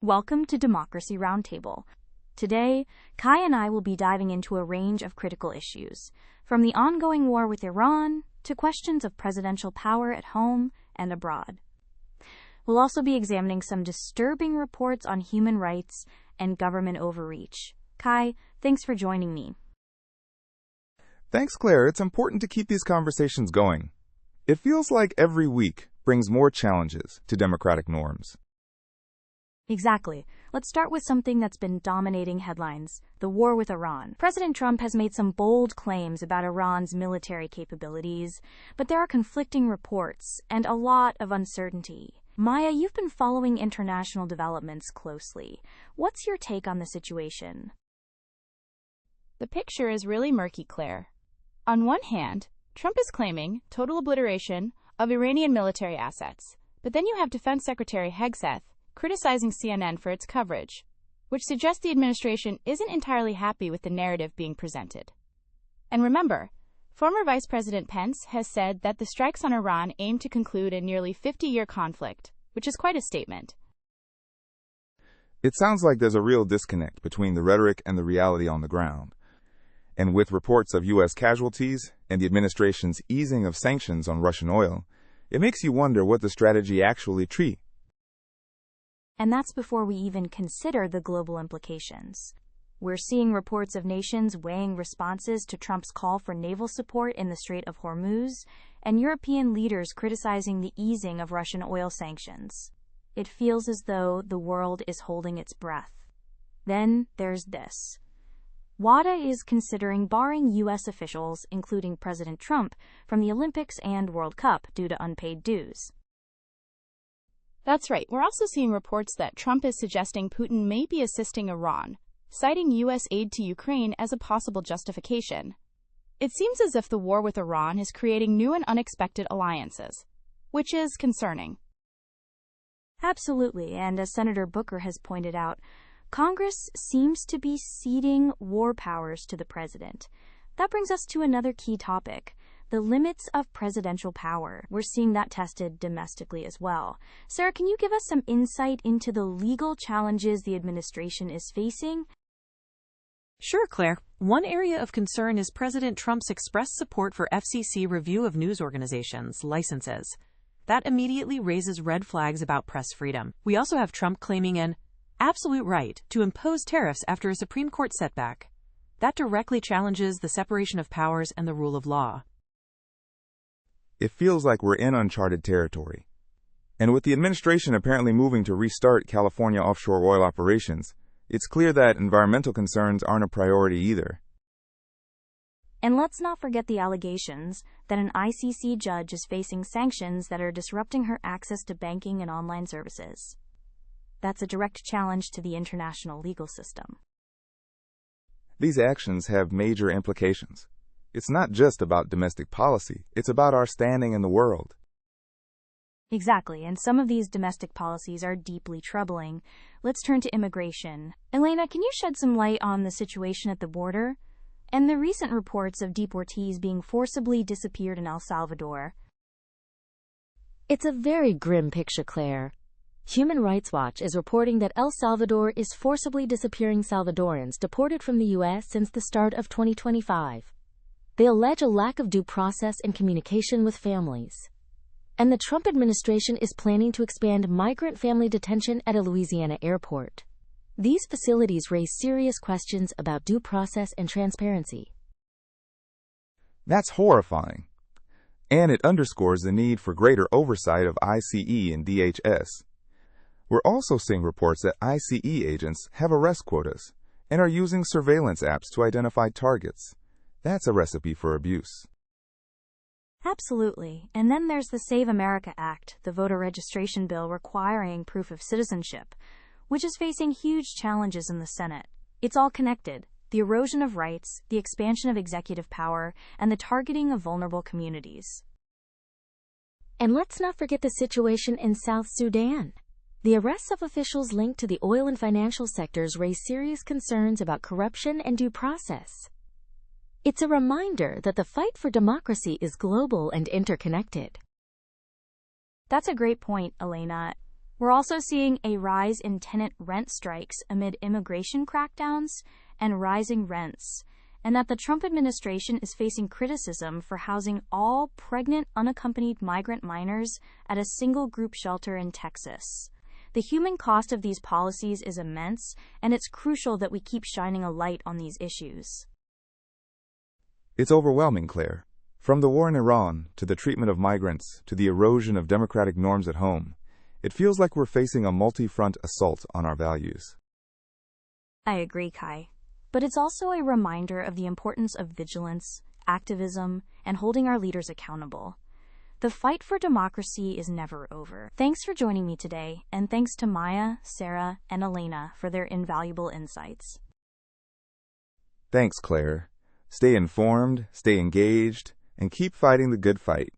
Welcome to Democracy Roundtable. Today, Kai and I will be diving into a range of critical issues, from the ongoing war with Iran to questions of presidential power at home and abroad. We'll also be examining some disturbing reports on human rights and government overreach. Kai, thanks for joining me. Thanks, Claire. It's important to keep these conversations going. It feels like every week brings more challenges to democratic norms. Exactly. Let's start with something that's been dominating headlines, the war with Iran. President Trump has made some bold claims about Iran's military capabilities, but there are conflicting reports and a lot of uncertainty. Maya, you've been following international developments closely. What's your take on the situation? The picture is really murky, Claire. On one hand, Trump is claiming total obliteration of Iranian military assets, but then you have Defense Secretary Hegseth criticizing CNN for its coverage, which suggests the administration isn't entirely happy with the narrative being presented. And remember, former Vice President Pence has said that the strikes on Iran aim to conclude a nearly 50-year conflict, which is quite a statement. It sounds like there's a real disconnect between the rhetoric and the reality on the ground. And with reports of U.S. casualties and the administration's easing of sanctions on Russian oil, it makes you wonder what the strategy actually treats. And that's before we even consider the global implications. We're seeing reports of nations weighing responses to Trump's call for naval support in the Strait of Hormuz, and European leaders criticizing the easing of Russian oil sanctions. It feels as though the world is holding its breath. Then there's this. WADA is considering barring U.S. officials, including President Trump, from the Olympics and World Cup due to unpaid dues. That's right. We're also seeing reports that Trump is suggesting Putin may be assisting Iran, citing U.S. aid to Ukraine as a possible justification. It seems as if the war with Iran is creating new and unexpected alliances, which is concerning. Absolutely, and as Senator Booker has pointed out, Congress seems to be ceding war powers to the president. That brings us to another key topic, the limits of presidential power. We're seeing that tested domestically as well. Sarah, can you give us some insight into the legal challenges the administration is facing? Sure, Claire. One area of concern is President Trump's expressed support for FCC review of news organizations' licenses. That immediately raises red flags about press freedom. We also have Trump claiming an absolute right to impose tariffs after a Supreme Court setback. That directly challenges the separation of powers and the rule of law. It feels like we're in uncharted territory. And with the administration apparently moving to restart California offshore oil operations, it's clear that environmental concerns aren't a priority either. And let's not forget the allegations that an ICC judge is facing sanctions that are disrupting her access to banking and online services. That's a direct challenge to the international legal system. These actions have major implications. It's not just about domestic policy, it's about our standing in the world. Exactly, and some of these domestic policies are deeply troubling. Let's turn to immigration. Elena, can you shed some light on the situation at the border and the recent reports of deportees being forcibly disappeared in El Salvador? It's a very grim picture, Claire. Human Rights Watch is reporting that El Salvador is forcibly disappearing Salvadorans deported from the U.S. since the start of 2025. They allege a lack of due process and communication with families. And the Trump administration is planning to expand migrant family detention at a Louisiana airport. These facilities raise serious questions about due process and transparency. That's horrifying. And it underscores the need for greater oversight of ICE and DHS. We're also seeing reports that ICE agents have arrest quotas and are using surveillance apps to identify targets. That's a recipe for abuse. Absolutely. And then there's the Save America Act, the voter registration bill requiring proof of citizenship, which is facing huge challenges in the Senate. It's all connected. The erosion of rights, the expansion of executive power, and the targeting of vulnerable communities. And let's not forget the situation in South Sudan. The arrests of officials linked to the oil and financial sectors raise serious concerns about corruption and due process. It's a reminder that the fight for democracy is global and interconnected. That's a great point, Elena. We're also seeing a rise in tenant rent strikes amid immigration crackdowns and rising rents, and that the Trump administration is facing criticism for housing all pregnant, unaccompanied migrant minors at a single group shelter in Texas. The human cost of these policies is immense, and it's crucial that we keep shining a light on these issues. It's overwhelming, Claire. From the war in Iran, to the treatment of migrants, to the erosion of democratic norms at home, it feels like we're facing a multi-front assault on our values. I agree, Kai. But it's also a reminder of the importance of vigilance, activism, and holding our leaders accountable. The fight for democracy is never over. Thanks for joining me today, and thanks to Maya, Sarah, and Elena for their invaluable insights. Thanks, Claire. Stay informed, stay engaged, and keep fighting the good fight.